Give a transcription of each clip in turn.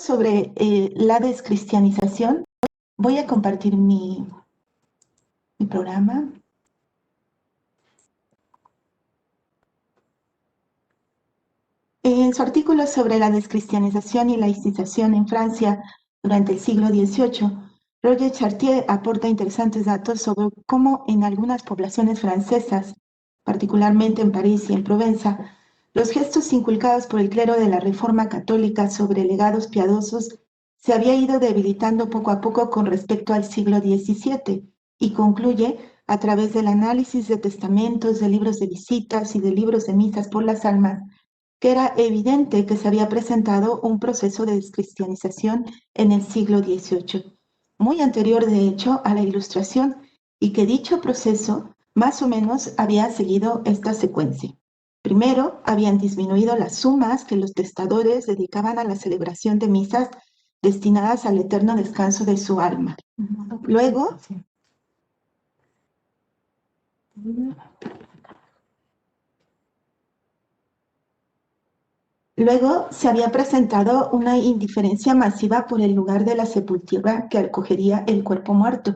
sobre la descristianización. Voy a compartir mi programa. En su artículo sobre la descristianización y laicización en Francia durante el siglo XVIII, Roger Chartier aporta interesantes datos sobre cómo en algunas poblaciones francesas, particularmente en París y en Provenza, los gestos inculcados por el clero de la Reforma Católica sobre legados piadosos se había ido debilitando poco a poco con respecto al siglo XVII, y concluye, a través del análisis de testamentos, de libros de visitas y de libros de misas por las almas, que era evidente que se había presentado un proceso de descristianización en el siglo XVIII, muy anterior de hecho a la Ilustración, y que dicho proceso más o menos había seguido esta secuencia. Primero, habían disminuido las sumas que los testadores dedicaban a la celebración de misas destinadas al eterno descanso de su alma. Luego, se había presentado una indiferencia masiva por el lugar de la sepultura que acogería el cuerpo muerto.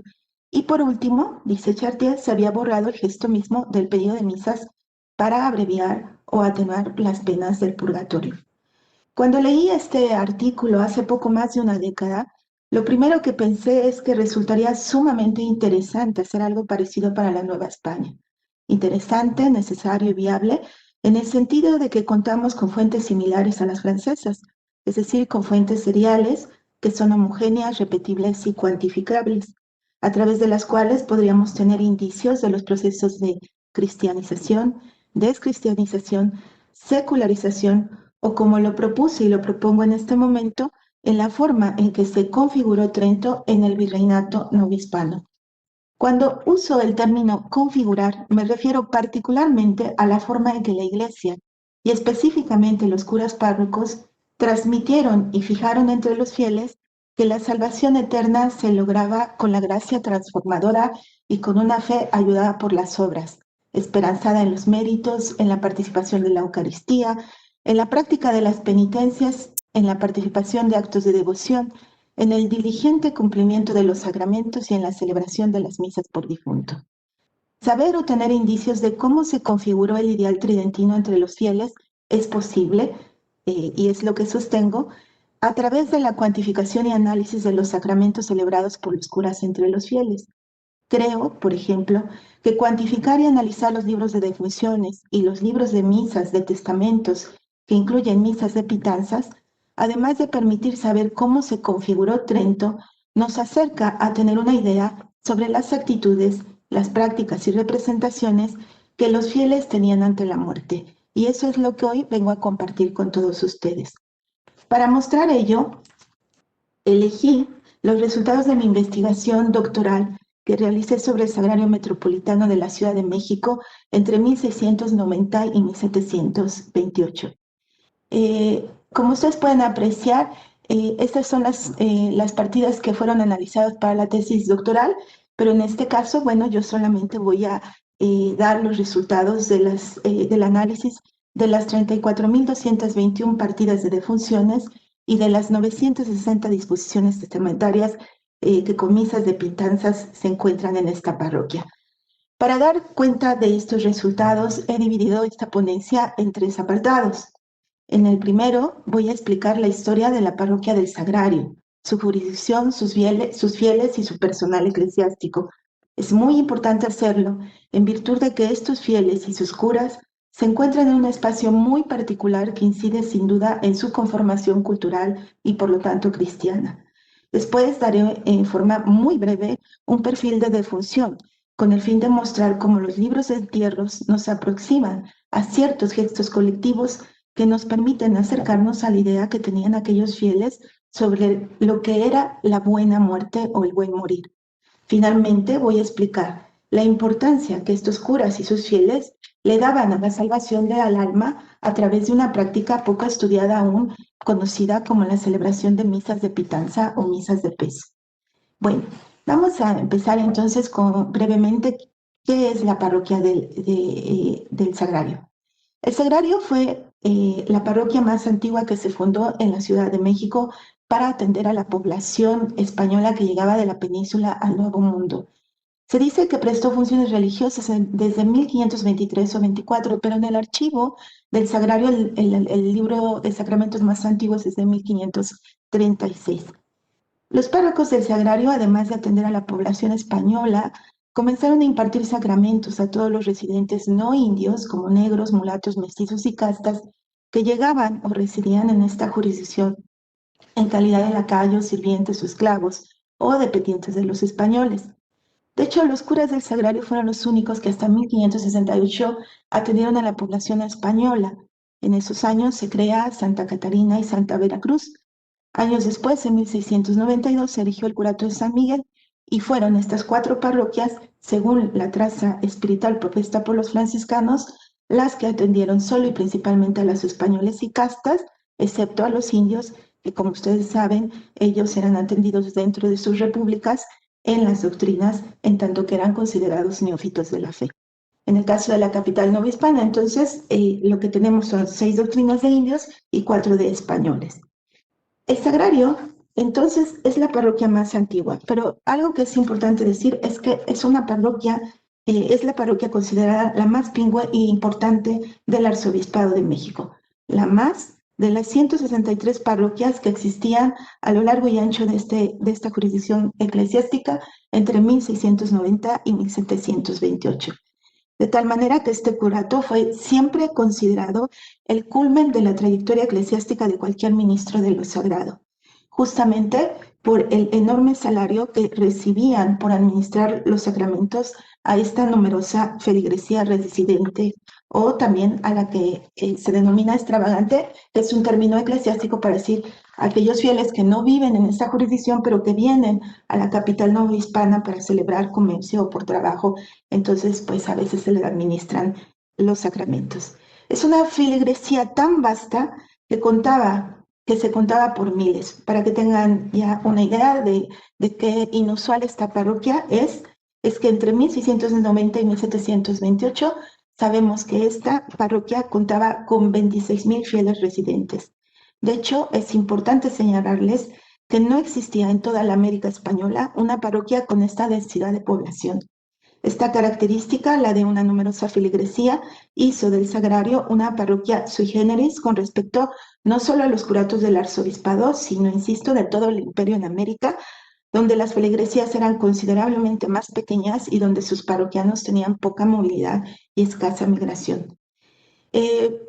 Y por último, dice Chartier, se había borrado el gesto mismo del pedido de misas para abreviar o atenuar las penas del purgatorio. Cuando leí este artículo hace poco más de una década, lo primero que pensé es que resultaría sumamente interesante hacer algo parecido para la Nueva España. Interesante, necesario y viable, en el sentido de que contamos con fuentes similares a las francesas, es decir, con fuentes seriales que son homogéneas, repetibles y cuantificables, a través de las cuales podríamos tener indicios de los procesos de cristianización, descristianización, secularización, o como lo propuse y lo propongo en este momento, en la forma en que se configuró Trento en el virreinato novohispano. Cuando uso el término configurar, me refiero particularmente a la forma en que la Iglesia, y específicamente los curas párrocos, transmitieron y fijaron entre los fieles que la salvación eterna se lograba con la gracia transformadora y con una fe ayudada por las obras, esperanzada en los méritos, en la participación de la Eucaristía, en la práctica de las penitencias, en la participación de actos de devoción, en el diligente cumplimiento de los sacramentos y en la celebración de las misas por difunto. Saber o tener indicios de cómo se configuró el ideal tridentino entre los fieles es posible, y es lo que sostengo, a través de la cuantificación y análisis de los sacramentos celebrados por los curas entre los fieles. Creo, por ejemplo, que cuantificar y analizar los libros de defunciones y los libros de misas, de testamentos, que incluyen misas de pitanzas, además de permitir saber cómo se configuró Trento, nos acerca a tener una idea sobre las actitudes, las prácticas y representaciones que los fieles tenían ante la muerte. Y eso es lo que hoy vengo a compartir con todos ustedes. Para mostrar ello, elegí los resultados de mi investigación doctoral que realicé sobre el Sagrario Metropolitano de la Ciudad de México entre 1690 y 1728. Como ustedes pueden apreciar, estas son las partidas que fueron analizadas para la tesis doctoral, pero en este caso, bueno, yo solamente voy a dar los resultados del análisis de las 34.221 partidas de defunciones y de las 960 disposiciones testamentarias que con misas de pitanzas se encuentran en esta parroquia. Para dar cuenta de estos resultados, he dividido esta ponencia en 3 apartados. En el primero voy a explicar la historia de la parroquia del Sagrario, su jurisdicción, sus fieles y su personal eclesiástico. Es muy importante hacerlo en virtud de que estos fieles y sus curas se encuentran en un espacio muy particular que incide sin duda en su conformación cultural y por lo tanto cristiana. Después daré en forma muy breve un perfil de defunción, con el fin de mostrar cómo los libros de entierros nos aproximan a ciertos gestos colectivos que nos permiten acercarnos a la idea que tenían aquellos fieles sobre lo que era la buena muerte o el buen morir. Finalmente voy a explicar la importancia que estos curas y sus fieles le daban a la salvación del alma a través de una práctica poco estudiada aún, conocida como la celebración de misas de pitanza o misas de peso. Bueno, vamos a empezar entonces brevemente qué es la parroquia del Sagrario. El Sagrario fue la parroquia más antigua que se fundó en la Ciudad de México para atender a la población española que llegaba de la península al Nuevo Mundo. Se dice que prestó funciones religiosas desde 1523 o 24, pero en el archivo del Sagrario, el libro de sacramentos más antiguos es de 1536. Los párrocos del Sagrario, además de atender a la población española, comenzaron a impartir sacramentos a todos los residentes no indios, como negros, mulatos, mestizos y castas, que llegaban o residían en esta jurisdicción en calidad de lacayos, sirvientes o esclavos, o dependientes de los españoles. De hecho, los curas del Sagrario fueron los únicos que hasta 1568 atendieron a la población española. En esos años se crea Santa Catarina y Santa Veracruz. Años después, en 1692, se erigió el curato de San Miguel y fueron estas cuatro parroquias, según la traza espiritual propuesta por los franciscanos, las que atendieron solo y principalmente a los españoles y castas, excepto a los indios, que como ustedes saben, ellos eran atendidos dentro de sus repúblicas en las doctrinas, en tanto que eran considerados neófitos de la fe. En el caso de la capital novohispana, entonces, lo que tenemos son 6 doctrinas de indios y 4 de españoles. El Sagrario, entonces, es la parroquia más antigua, pero algo que es importante decir es que es una parroquia, es la parroquia considerada la más pingüe e importante del Arzobispado de México, la más de las 163 parroquias que existían a lo largo y ancho de esta jurisdicción eclesiástica entre 1690 y 1728. De tal manera que este curato fue siempre considerado el culmen de la trayectoria eclesiástica de cualquier ministro de lo sagrado, justamente por el enorme salario que recibían por administrar los sacramentos a esta numerosa feligresía residente, o también a la que se denomina extravagante, que es un término eclesiástico para decir aquellos fieles que no viven en esta jurisdicción, pero que vienen a la capital novohispana para celebrar comercio o por trabajo. Entonces, pues a veces se le administran los sacramentos. Es una feligresía tan vasta que se contaba por miles. Para que tengan ya una idea de qué inusual esta parroquia es que entre 1690 y 1728 sabemos que esta parroquia contaba con 26,000 fieles residentes. De hecho, es importante señalarles que no existía en toda la América española una parroquia con esta densidad de población. Esta característica, la de una numerosa feligresía, hizo del Sagrario una parroquia sui generis con respecto no solo a los curatos del arzobispado, sino, insisto, de todo el imperio en América, donde las feligresías eran considerablemente más pequeñas y donde sus parroquianos tenían poca movilidad y escasa migración.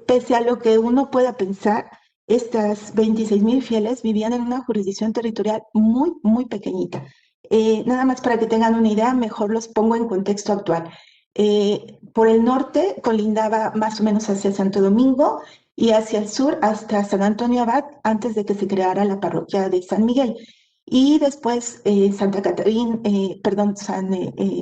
Pese a lo que uno pueda pensar, estas 26,000 fieles vivían en una jurisdicción territorial muy, muy pequeñita. Nada más para que tengan una idea, mejor los pongo en contexto actual. Por el norte colindaba más o menos hacia Santo Domingo y hacia el sur hasta San Antonio Abad, antes de que se creara la parroquia de San Miguel. Y después Santa Catarina, perdón,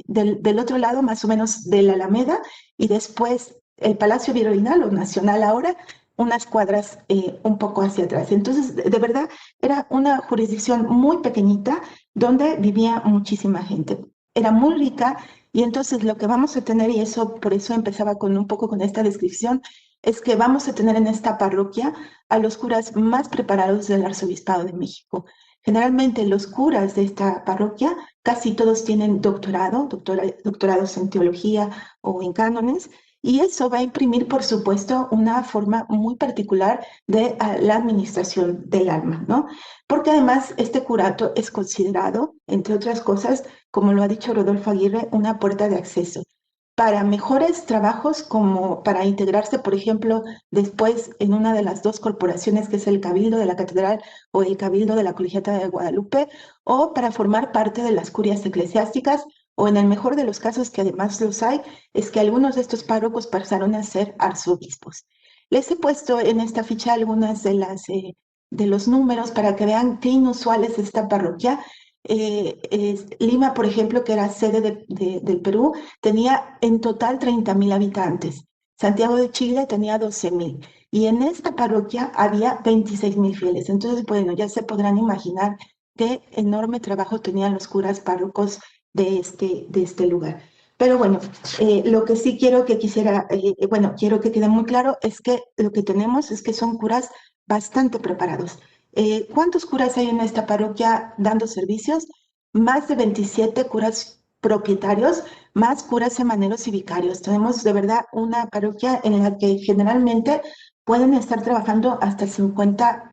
del otro lado, más o menos de la Alameda, y después el Palacio Virreinal o Nacional ahora, unas cuadras un poco hacia atrás. Entonces, de verdad, era una jurisdicción muy pequeñita donde vivía muchísima gente. Era muy rica y entonces lo que vamos a tener, y eso por eso empezaba con un poco con esta descripción, es que vamos a tener en esta parroquia a los curas más preparados del Arzobispado de México. Generalmente los curas de esta parroquia, casi todos tienen doctorados en teología o en cánones, y eso va a imprimir, por supuesto, una forma muy particular de la administración del alma, ¿no? Porque además este curato es considerado, entre otras cosas, como lo ha dicho Rodolfo Aguirre, una puerta de acceso para mejores trabajos como para integrarse, por ejemplo, después en una de las dos corporaciones que es el Cabildo de la Catedral o el Cabildo de la Colegiata de Guadalupe, o para formar parte de las curias eclesiásticas, o en el mejor de los casos, que además los hay, es que algunos de estos párrocos pasaron a ser arzobispos. Les he puesto en esta ficha algunas de los números para que vean qué inusual es esta parroquia. Lima, por ejemplo, que era sede del Perú, tenía en total 30,000 habitantes. Santiago de Chile tenía 12,000. Y en esta parroquia había 26,000 fieles. Entonces, bueno, ya se podrán imaginar qué enorme trabajo tenían los curas párrocos de este lugar. Pero bueno, lo que sí quiero que quede muy claro es que lo que tenemos es que son curas bastante preparados. ¿Cuántos curas hay en esta parroquia dando servicios? Más de 27 curas propietarios, más curas semaneros y vicarios. Tenemos de verdad una parroquia en la que generalmente pueden estar trabajando hasta 50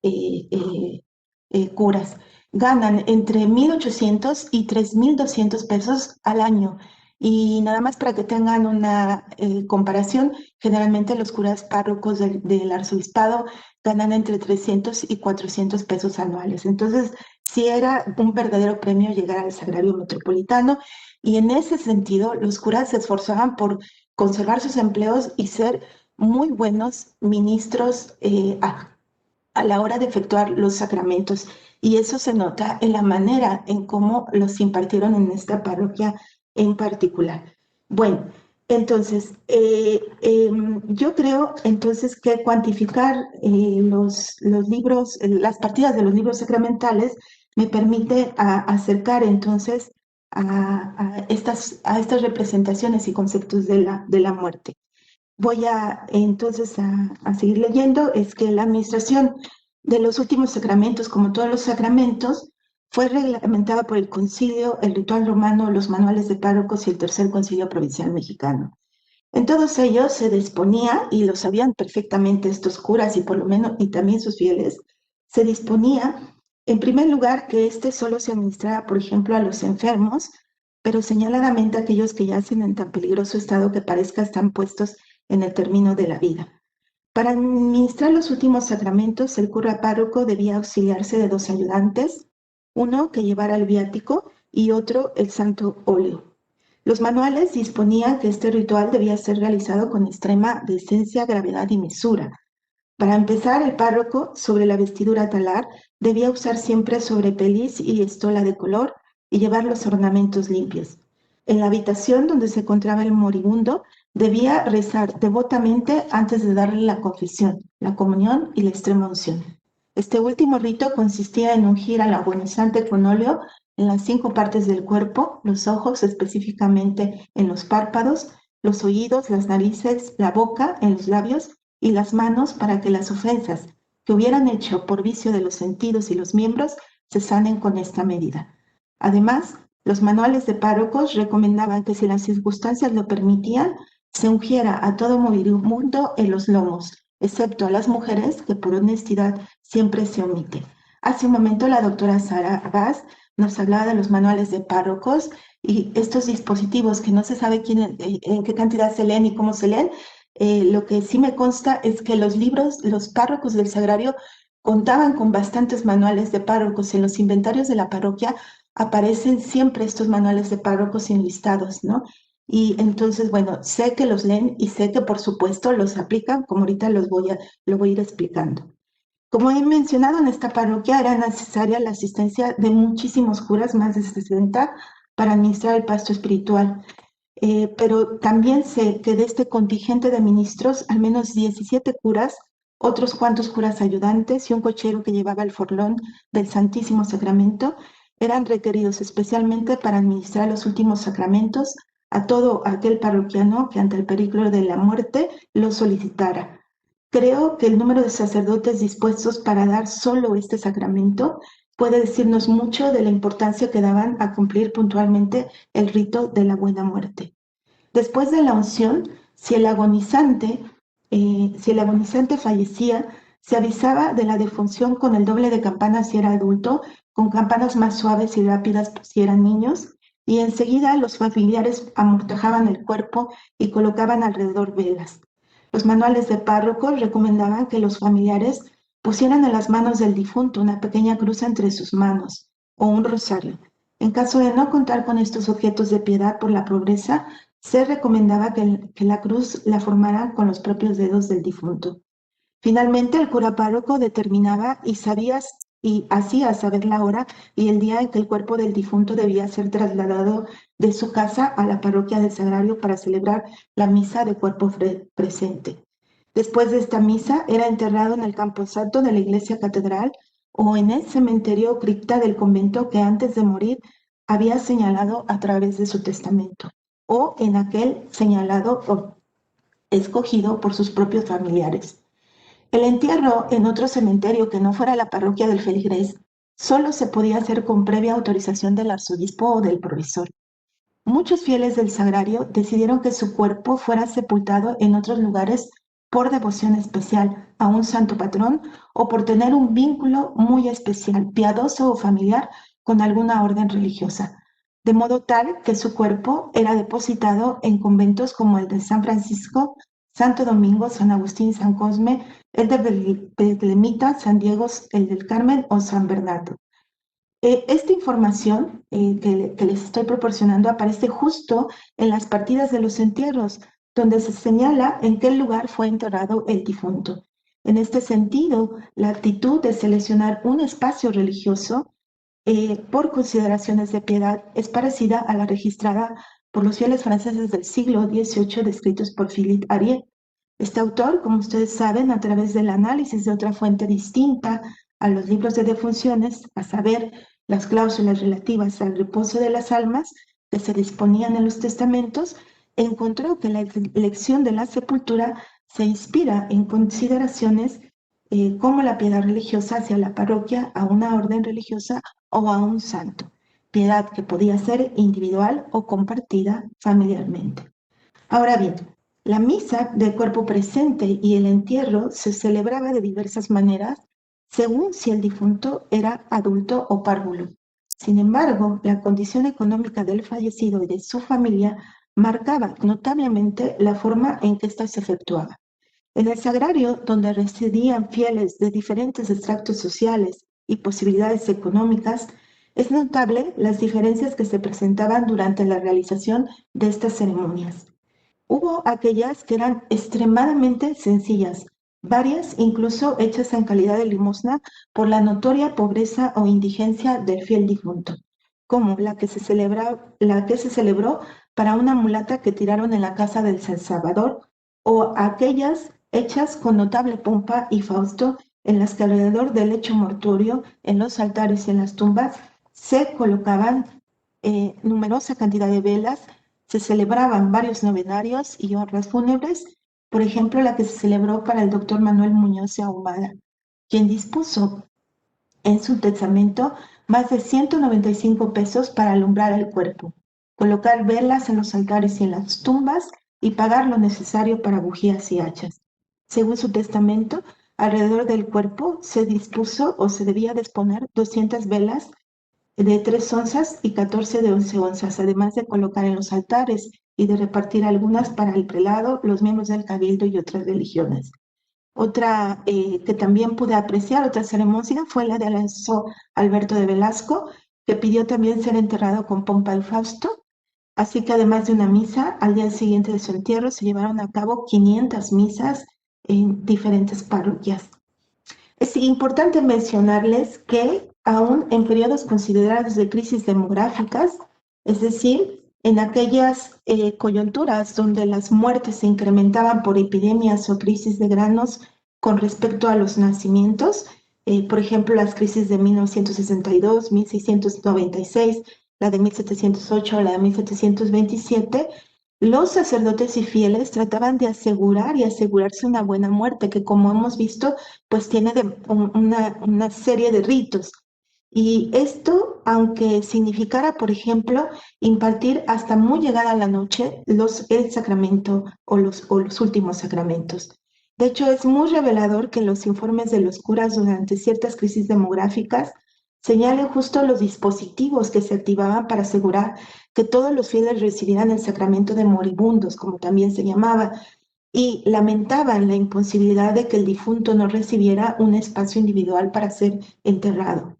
curas. Ganan entre 1,800 y 3,200 pesos al año. Y nada más para que tengan una comparación, generalmente los curas párrocos del arzobispado ganan entre 300 y 400 pesos anuales. Entonces, sí era un verdadero premio llegar al Sagrario Metropolitano y en ese sentido los curas se esforzaban por conservar sus empleos y ser muy buenos ministros a la hora de efectuar los sacramentos. Y eso se nota en la manera en cómo los impartieron en esta parroquia en particular. Bueno, entonces, yo creo entonces que cuantificar los libros, las partidas de los libros sacramentales me permite acercar entonces a estas representaciones y conceptos de la muerte. Voy entonces a seguir leyendo. Es que la administración de los últimos sacramentos, como todos los sacramentos, fue reglamentada por el concilio, el ritual romano, los manuales de párrocos y el tercer concilio provincial mexicano. En todos ellos se disponía, y lo sabían perfectamente estos curas y por lo menos, y también sus fieles, se disponía, en primer lugar, que este solo se administrara, por ejemplo, a los enfermos, pero señaladamente a aquellos que yacen en tan peligroso estado que parezca están puestos en el término de la vida. Para administrar los últimos sacramentos, el cura párroco debía auxiliarse de 2 ayudantes, uno que llevara el viático y otro el santo óleo. Los manuales disponían que este ritual debía ser realizado con extrema decencia, gravedad y mesura. Para empezar, el párroco, sobre la vestidura talar, debía usar siempre sobrepeliz y estola de color y llevar los ornamentos limpios. En la habitación donde se encontraba el moribundo, debía rezar devotamente antes de darle la confesión, la comunión y la extrema unción. Este último rito consistía en ungir al agonizante con óleo en las 5 partes del cuerpo, los ojos específicamente en los párpados, los oídos, las narices, la boca, en los labios y las manos para que las ofensas que hubieran hecho por vicio de los sentidos y los miembros se sanen con esta medida. Además, los manuales de párrocos recomendaban que si las circunstancias lo permitían, se ungiera a todo moribundo en los lomos, excepto a las mujeres, que por honestidad siempre se omite. Hace un momento la doctora Sara Vaz nos hablaba de los manuales de párrocos y estos dispositivos que no se sabe en qué cantidad se leen y cómo se leen. Lo que sí me consta es que los libros, los párrocos del Sagrario contaban con bastantes manuales de párrocos. En los inventarios de la parroquia aparecen siempre estos manuales de párrocos enlistados, ¿no? Y entonces, bueno, sé que los leen y sé que por supuesto los aplican, como ahorita lo voy a ir explicando. Como he mencionado, en esta parroquia era necesaria la asistencia de muchísimos curas, más de 60, para administrar el pasto espiritual. Pero también sé que de este contingente de ministros, al menos 17 curas, otros cuantos curas ayudantes y un cochero que llevaba el forlón del Santísimo Sacramento eran requeridos especialmente para administrar los últimos sacramentos a todo aquel parroquiano que ante el peligro de la muerte lo solicitara. Creo que el número de sacerdotes dispuestos para dar solo este sacramento puede decirnos mucho de la importancia que daban a cumplir puntualmente el rito de la buena muerte. Después de la unción, si el agonizante fallecía, se avisaba de la defunción con el doble de campanas si era adulto, con campanas más suaves y rápidas si eran niños, y enseguida los familiares amortajaban el cuerpo y colocaban alrededor velas. Los manuales de párrocos recomendaban que los familiares pusieran en las manos del difunto una pequeña cruz entre sus manos o un rosario. En caso de no contar con estos objetos de piedad por la pobreza, se recomendaba que la cruz la formara con los propios dedos del difunto. Finalmente, el cura párroco determinaba y hacía saber la hora y el día en que el cuerpo del difunto debía ser trasladado de su casa a la parroquia del Sagrario para celebrar la misa de cuerpo presente. Después de esta misa, era enterrado en el camposanto de la iglesia catedral o en el cementerio o cripta del convento que antes de morir había señalado a través de su testamento, o en aquel señalado o escogido por sus propios familiares. El entierro en otro cementerio que no fuera la parroquia del Feligrés solo se podía hacer con previa autorización del arzobispo o del provisor. Muchos fieles del sagrario decidieron que su cuerpo fuera sepultado en otros lugares por devoción especial a un santo patrón o por tener un vínculo muy especial, piadoso o familiar con alguna orden religiosa, de modo tal que su cuerpo era depositado en conventos como el de San Francisco, Santo Domingo, San Agustín, San Cosme, el de Belemita, San Diego, el del Carmen o San Bernardo. Esta información que les estoy proporcionando aparece justo en las partidas de los entierros, donde se señala en qué lugar fue enterrado el difunto. En este sentido, la actitud de seleccionar un espacio religioso por consideraciones de piedad es parecida a la registrada por los fieles franceses del siglo XVIII descritos por Philippe Arié. Este autor, como ustedes saben, a través del análisis de otra fuente distinta a los libros de defunciones, a saber, las cláusulas relativas al reposo de las almas que se disponían en los testamentos, encontró que la elección de la sepultura se inspira en consideraciones como la piedad religiosa hacia la parroquia, a una orden religiosa o a un santo, piedad que podía ser individual o compartida familiarmente. Ahora bien, la misa del cuerpo presente y el entierro se celebraba de diversas maneras según si el difunto era adulto o párvulo. Sin embargo, la condición económica del fallecido y de su familia marcaba notablemente la forma en que ésta se efectuaba. En el sagrario, donde residían fieles de diferentes extractos sociales y posibilidades económicas, es notable las diferencias que se presentaban durante la realización de estas ceremonias. Hubo aquellas que eran extremadamente sencillas, varias incluso hechas en calidad de limosna por la notoria pobreza o indigencia del fiel difunto, como la que se celebró para una mulata que tiraron en la casa del San Salvador, o aquellas hechas con notable pompa y fausto en las que alrededor del lecho mortuorio, en los altares y en las tumbas, se colocaban numerosa cantidad de velas, se celebraban varios novenarios y honras fúnebres, por ejemplo, la que se celebró para el doctor Manuel Muñoz de Ahumada, quien dispuso en su testamento más de 195 pesos para alumbrar el cuerpo, colocar velas en los altares y en las tumbas y pagar lo necesario para bujías y hachas. Según su testamento, alrededor del cuerpo se dispuso o se debía disponer 200 velas de 3 onzas y 14 de 11 onzas, además de colocar en los altares y de repartir algunas para el prelado, los miembros del cabildo y otras religiones. Otra que también pude apreciar, otra ceremonia, fue la de Alonso Alberto de Velasco, que pidió también ser enterrado con pompa y fausto. Así que además de una misa, al día siguiente de su entierro se llevaron a cabo 500 misas en diferentes parroquias. Es importante mencionarles que aún en periodos considerados de crisis demográficas, es decir, en aquellas coyunturas donde las muertes se incrementaban por epidemias o crisis de granos con respecto a los nacimientos, por ejemplo, las crisis de 1962, 1696, la de 1708, la de 1727, los sacerdotes y fieles trataban de asegurar y asegurarse una buena muerte, que como hemos visto, pues tiene una serie de ritos. Y esto, aunque significara, por ejemplo, impartir hasta muy llegada la noche el sacramento o los últimos sacramentos. De hecho, es muy revelador que los informes de los curas durante ciertas crisis demográficas señalen justo los dispositivos que se activaban para asegurar que todos los fieles recibieran el sacramento de moribundos, como también se llamaba, y lamentaban la imposibilidad de que el difunto no recibiera un espacio individual para ser enterrado.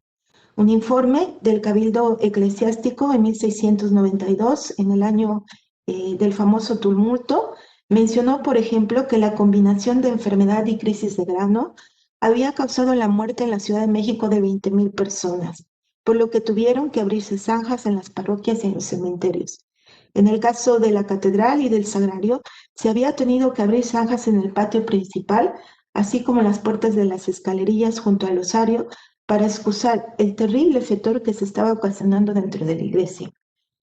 Un informe del Cabildo Eclesiástico en 1692, en el año del famoso tumulto, mencionó, por ejemplo, que la combinación de enfermedad y crisis de grano había causado la muerte en la Ciudad de México de 20,000 personas, por lo que tuvieron que abrirse zanjas en las parroquias y en los cementerios. En el caso de la catedral y del sagrario, se había tenido que abrir zanjas en el patio principal, así como en las puertas de las escalerillas junto al osario, para excusar el terrible fetor que se estaba ocasionando dentro de la iglesia.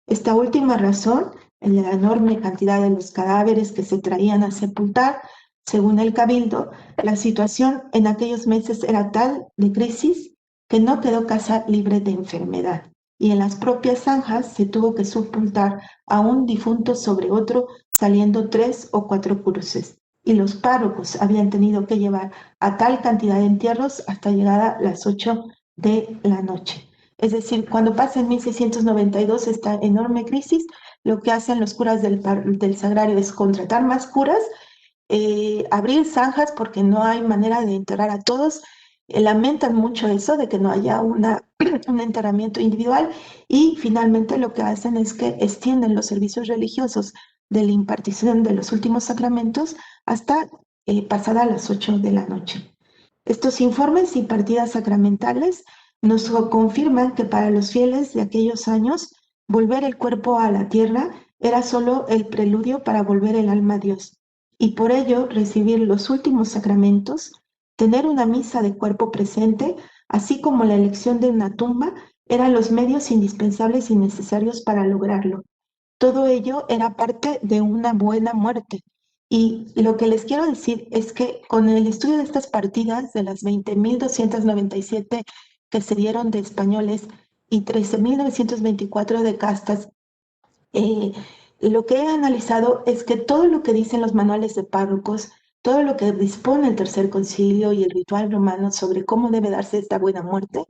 Esta última razón, en la enorme cantidad de los cadáveres que se traían a sepultar, Según el Cabildo, la situación en aquellos meses era tal de crisis que no quedó casa libre de enfermedad, y en las propias zanjas se tuvo que sepultar a un difunto sobre otro, saliendo 3 o 4 cruces, y los párrocos habían tenido que llevar a tal cantidad de entierros hasta llegada las 8 de la noche. Es decir, cuando pasa en 1692 esta enorme crisis, lo que hacen los curas del Sagrario es contratar más curas, abrir zanjas porque no hay manera de enterrar a todos. Lamentan mucho eso de que no haya un enterramiento individual, y finalmente lo que hacen es que extienden los servicios religiosos de la impartición de los últimos sacramentos hasta pasada las 8 de la noche. Estos informes y partidas sacramentales nos confirman que para los fieles de aquellos años, volver el cuerpo a la tierra era solo el preludio para volver el alma a Dios, y por ello recibir los últimos sacramentos, tener una misa de cuerpo presente, así como la elección de una tumba, eran los medios indispensables y necesarios para lograrlo. Todo ello era parte de una buena muerte. Y lo que les quiero decir es que con el estudio de estas partidas, de las 20.297 que se dieron de españoles y 13.924 de castas, eh, lo que he analizado es que todo lo que dicen los manuales de párrocos, todo lo que dispone el Tercer Concilio y el ritual romano sobre cómo debe darse esta buena muerte,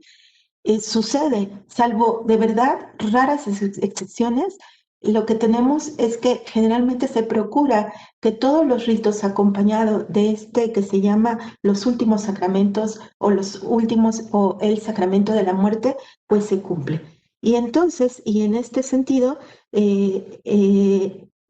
sucede, salvo de verdad raras excepciones. Lo que tenemos es que generalmente se procura que todos los ritos acompañados de este que se llama los últimos sacramentos o los últimos o el sacramento de la muerte, pues se cumple. Y entonces, y en este sentido,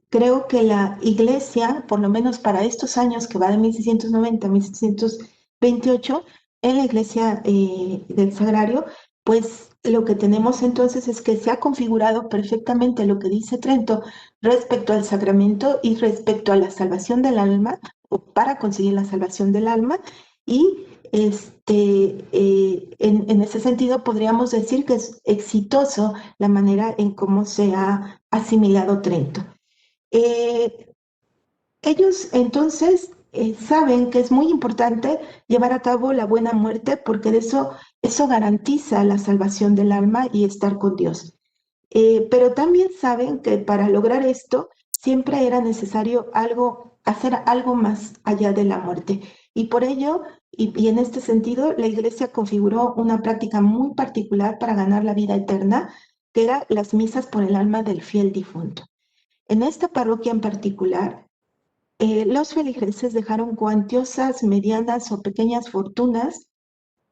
creo que la Iglesia, por lo menos para estos años que va de 1690 a 1628, en la Iglesia del Sagrario, pues lo que tenemos entonces es que se ha configurado perfectamente lo que dice Trento respecto al sacramento y respecto a la salvación del alma, o para conseguir la salvación del alma, y en ese sentido podríamos decir que es exitoso la manera en cómo se ha asimilado Trento. Eh, Ellos entonces saben que es muy importante llevar a cabo la buena muerte porque eso garantiza la salvación del alma y estar con Dios. Pero también saben que para lograr esto siempre era necesario hacer algo más allá de la muerte. Y por ello, y en este sentido, la Iglesia configuró una práctica muy particular para ganar la vida eterna, que era las misas por el alma del fiel difunto. En esta parroquia en particular, los feligreses dejaron cuantiosas, medianas o pequeñas fortunas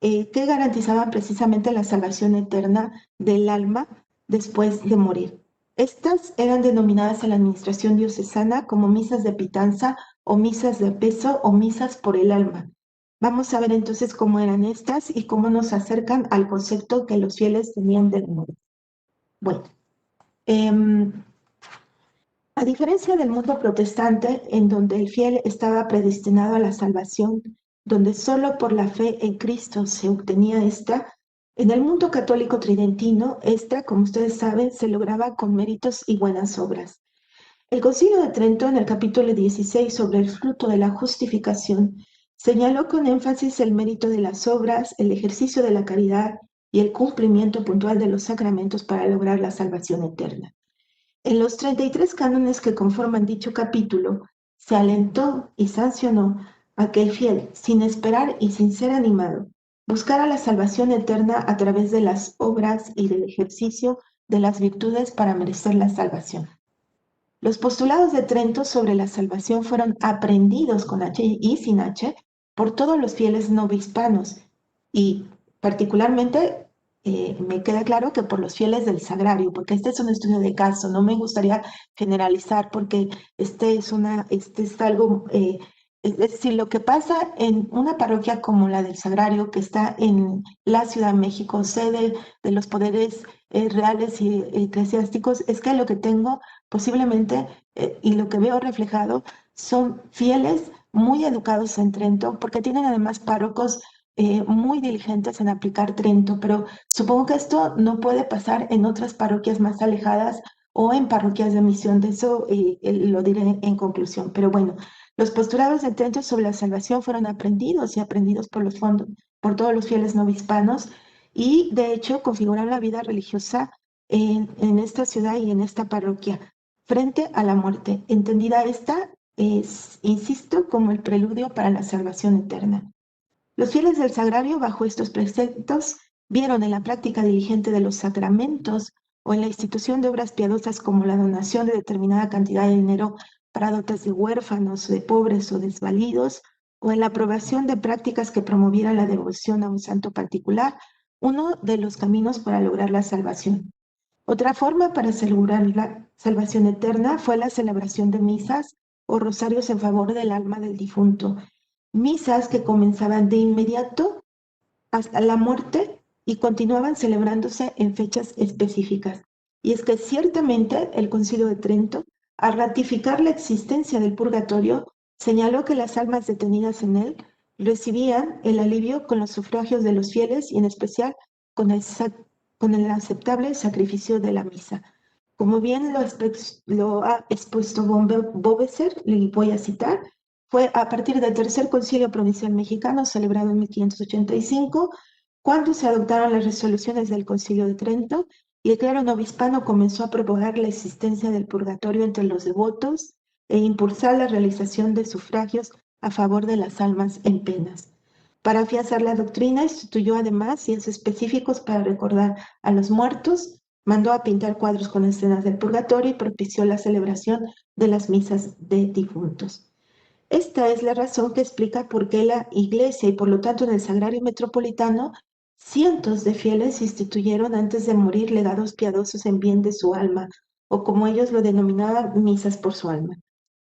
que garantizaban precisamente la salvación eterna del alma después de morir. Estas eran denominadas en la administración diocesana como misas de pitanza o misas de peso o misas por el alma. Vamos a ver entonces cómo eran estas y cómo nos acercan al concepto que los fieles tenían del mundo. Bueno, em, a diferencia del mundo protestante, en donde el fiel estaba predestinado a la salvación, donde solo por la fe en Cristo se obtenía esta, en el mundo católico tridentino, esta, como ustedes saben, se lograba con méritos y buenas obras. El Concilio de Trento, en el capítulo 16 sobre el fruto de la justificación, señaló con énfasis el mérito de las obras, el ejercicio de la caridad y el cumplimiento puntual de los sacramentos para lograr la salvación eterna. En los 33 cánones que conforman dicho capítulo, se alentó y sancionó a que el fiel, sin esperar y sin ser animado, buscara la salvación eterna a través de las obras y del ejercicio de las virtudes para merecer la salvación. Los postulados de Trento sobre la salvación fueron aprendidos con H y sin H por todos los fieles novohispanos, y particularmente me queda claro que por los fieles del Sagrario, porque este es un estudio de caso, no me gustaría generalizar porque este es algo, es decir, lo que pasa en una parroquia como la del Sagrario, que está en la Ciudad de México, sede de los poderes reales y eclesiásticos, es que lo que tengo posiblemente, y lo que veo reflejado, son fieles muy educados en Trento, porque tienen además párrocos muy diligentes en aplicar Trento, pero supongo que esto no puede pasar en otras parroquias más alejadas o en parroquias de misión. De eso lo diré en conclusión. Pero bueno, Los postulados de Trento sobre la salvación fueron aprendidos y aprendidos por todos los fieles novohispanos y de hecho configuraron la vida religiosa en esta ciudad y en esta parroquia frente a la muerte, entendida esta es, insisto, como el preludio para la salvación eterna. Los fieles del Sagrario, bajo estos preceptos, vieron en la práctica diligente de los sacramentos o en la institución de obras piadosas como la donación de determinada cantidad de dinero para dotes de huérfanos, de pobres o desvalidos, o en la aprobación de prácticas que promovieran la devoción a un santo particular, uno de los caminos para lograr la salvación. Otra forma para asegurar la salvación eterna fue la celebración de misas o rosarios en favor del alma del difunto, misas que comenzaban de inmediato hasta la muerte y continuaban celebrándose en fechas específicas. Y es que ciertamente el Concilio de Trento, al ratificar la existencia del purgatorio, señaló que las almas detenidas en él recibían el alivio con los sufragios de los fieles y en especial con el aceptable sacrificio de la misa. Como bien lo ha expuesto Boveser, le voy a citar, fue a partir del Tercer Concilio Provincial Mexicano, celebrado en 1585, cuando se adoptaron las resoluciones del Concilio de Trento y el clero novohispano comenzó a propagar la existencia del purgatorio entre los devotos e impulsar la realización de sufragios a favor de las almas en penas. Para afianzar la doctrina, instituyó además días específicos para recordar a los muertos, mandó a pintar cuadros con escenas del purgatorio y propició la celebración de las misas de difuntos. Esta es la razón que explica por qué la Iglesia y por lo tanto en el Sagrario Metropolitano cientos de fieles instituyeron antes de morir legados piadosos en bien de su alma, o como ellos lo denominaban, misas por su alma.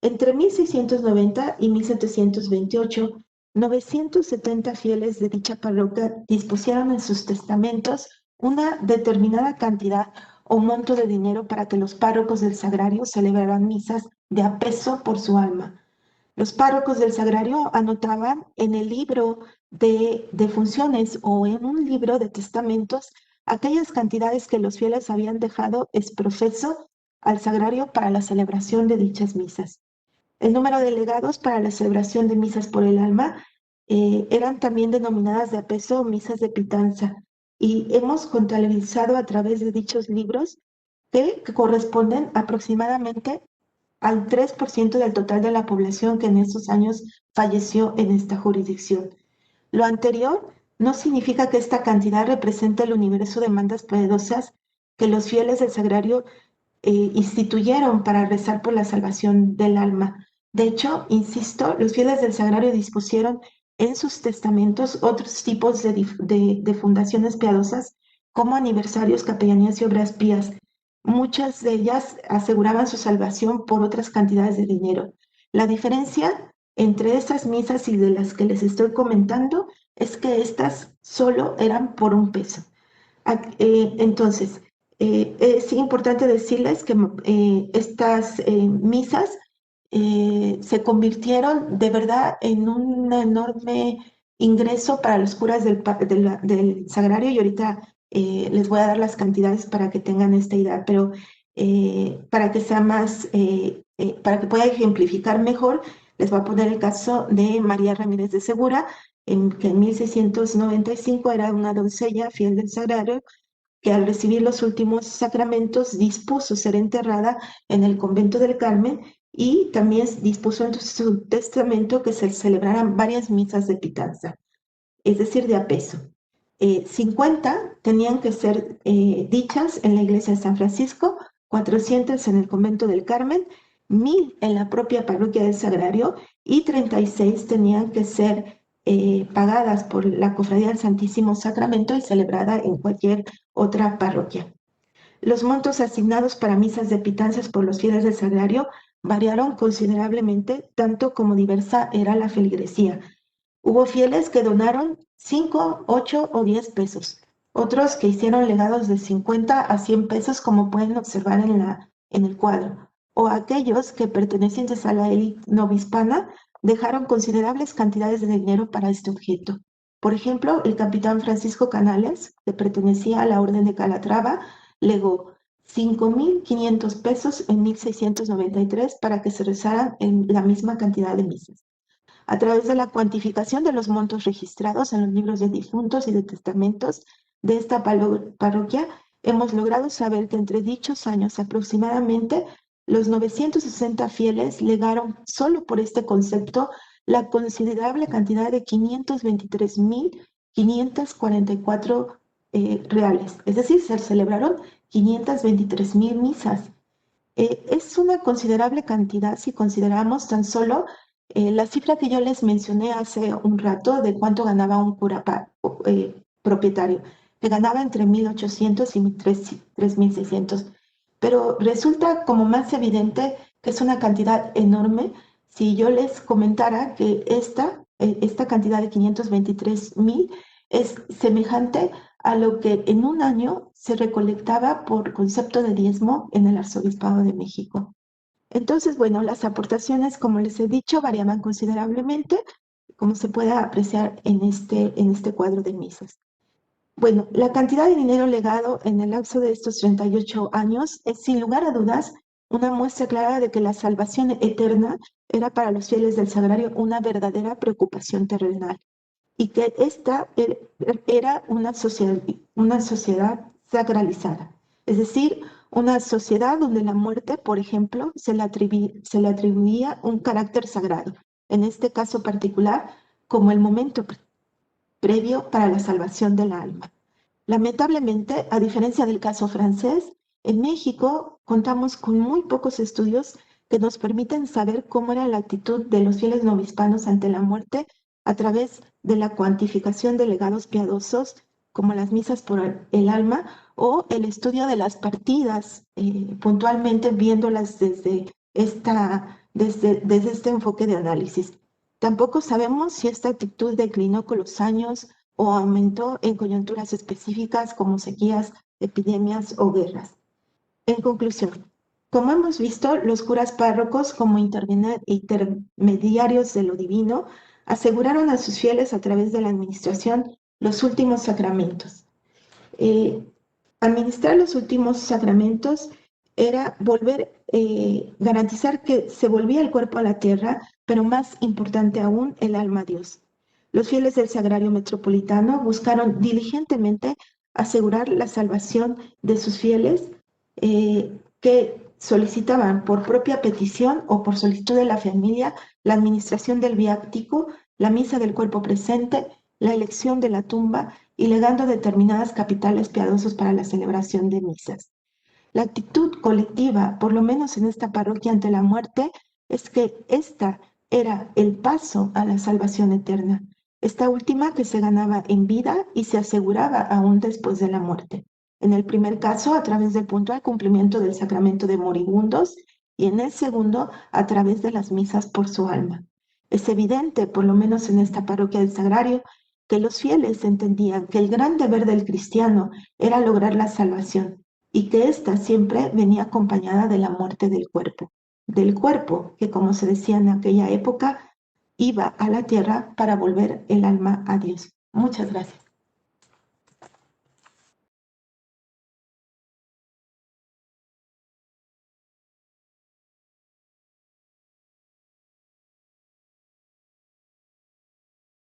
Entre 1690 y 1728, 970 fieles de dicha parroquia dispusieron en sus testamentos una determinada cantidad o monto de dinero para que los párrocos del Sagrario celebraran misas de apeso por su alma. Los párrocos del Sagrario anotaban en el libro de funciones o en un libro de testamentos aquellas cantidades que los fieles habían dejado exprofeso al Sagrario para la celebración de dichas misas. El número de legados para la celebración de misas por el alma eran también denominadas de apeso misas de pitanza y hemos contabilizado a través de dichos libros que corresponden aproximadamente al 3% del total de la población que en estos años falleció en esta jurisdicción. Lo anterior no significa que esta cantidad represente el universo de demandas piadosas que los fieles del Sagrario instituyeron para rezar por la salvación del alma. De hecho, insisto, los fieles del Sagrario dispusieron en sus testamentos otros tipos de fundaciones piadosas como aniversarios, capellanías y obras pías. Muchas de ellas aseguraban su salvación por otras cantidades de dinero. La diferencia entre estas misas y de las que les estoy comentando es que estas solo eran por $1. Entonces, es importante decirles que estas misas se convirtieron de verdad en un enorme ingreso para los curas del Sagrario y ahorita les voy a dar las cantidades para que tengan esta idea, pero para que sea más, para que pueda ejemplificar mejor, les voy a poner el caso de María Ramírez de Segura, que en 1695 era una doncella fiel del Sagrario, que al recibir los últimos sacramentos dispuso ser enterrada en el convento del Carmen y también dispuso en su testamento que se celebraran varias misas de pitanza, es decir, de apeso. 50 tenían que ser dichas en la iglesia de San Francisco, 400 en el convento del Carmen, 1000 en la propia parroquia del Sagrario y 36 tenían que ser pagadas por la Cofradía del Santísimo Sacramento y celebrada en cualquier otra parroquia. Los montos asignados para misas de pitanzas por los fieles del Sagrario variaron considerablemente, tanto como diversa era la feligresía. Hubo fieles que donaron 5, 8 o 10 pesos, otros que hicieron legados de 50 a 100 pesos, como pueden observar en el cuadro, o aquellos que pertenecientes a la élite novohispana dejaron considerables cantidades de dinero para este objeto. Por ejemplo, el capitán Francisco Canales, que pertenecía a la Orden de Calatrava, legó 5,500 pesos en 1693 para que se rezaran en la misma cantidad de misas. A través de la cuantificación de los montos registrados en los libros de difuntos y de testamentos de esta parroquia, hemos logrado saber que entre dichos años aproximadamente los 960 fieles legaron solo por este concepto la considerable cantidad de 523,544 reales. Es decir, se celebraron 523,000 misas. Es una considerable cantidad si consideramos tan solo la cifra que yo les mencioné hace un rato de cuánto ganaba un cura propietario, que ganaba entre 1,800 y 3,600. Pero resulta como más evidente que es una cantidad enorme si yo les comentara que esta cantidad de 523,000 es semejante a lo que en un año se recolectaba por concepto de diezmo en el Arzobispado de México. Entonces, bueno, las aportaciones, como les he dicho, variaban considerablemente, como se puede apreciar en este cuadro de misas. Bueno, la cantidad de dinero legado en el lapso de estos 38 años es sin lugar a dudas una muestra clara de que la salvación eterna era para los fieles del Sagrario una verdadera preocupación terrenal y que esta era una sociedad sacralizada, es decir, una sociedad donde la muerte, por ejemplo, se le atribuía un carácter sagrado, en este caso particular, como el momento previo para la salvación del alma. Lamentablemente, a diferencia del caso francés, en México contamos con muy pocos estudios que nos permiten saber cómo era la actitud de los fieles novohispanos ante la muerte a través de la cuantificación de legados piadosos, como las misas por el alma, o el estudio de las partidas, puntualmente viéndolas desde este enfoque de análisis. Tampoco sabemos si esta actitud declinó con los años o aumentó en coyunturas específicas como sequías, epidemias o guerras. En conclusión, como hemos visto, los curas párrocos como intermediarios de lo divino aseguraron a sus fieles a través de la administración los últimos sacramentos. Eh, Administrar los últimos sacramentos era garantizar que se volvía el cuerpo a la tierra, pero más importante aún, el alma a Dios. Los fieles del Sagrario Metropolitano buscaron diligentemente asegurar la salvación de sus fieles que solicitaban por propia petición o por solicitud de la familia la administración del viático, la misa del cuerpo presente, la elección de la tumba y legando determinadas capitales piadosos para la celebración de misas. La actitud colectiva, por lo menos en esta parroquia ante la muerte, es que esta era el paso a la salvación eterna, esta última que se ganaba en vida y se aseguraba aún después de la muerte. En el primer caso, a través del puntual cumplimiento del sacramento de moribundos y en el segundo, a través de las misas por su alma. Es evidente, por lo menos en esta parroquia del Sagrario, que los fieles entendían que el gran deber del cristiano era lograr la salvación y que ésta siempre venía acompañada de la muerte del cuerpo que, como se decía en aquella época, iba a la tierra para volver el alma a Dios. Muchas gracias.